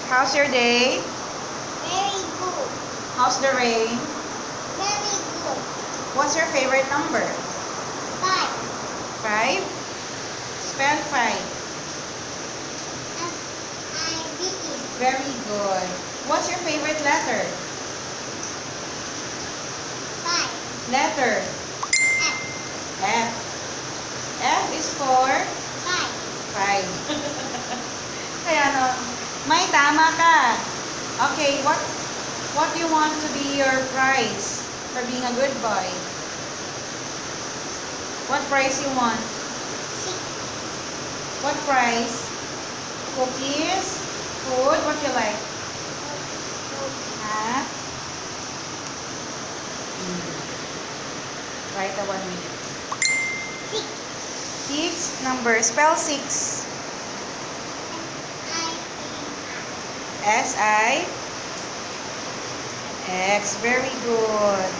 How's your day? Very good. How's the rain? Very good. What's your favorite number? 5. 5? Spell 5. F-I-V-E. Very good. What's your favorite letter? 5. Letter. F. F. F is for 5. 5. Kaya no, may tama ka. Okay, what do you want to be your prize for being a good boy? What prize you want? 6. What prize? Cookies? Food? What you like? Ha? Write a 1 minute. 6. 6 number. Spell 6. F-I-A-R. S-I-X. Very good.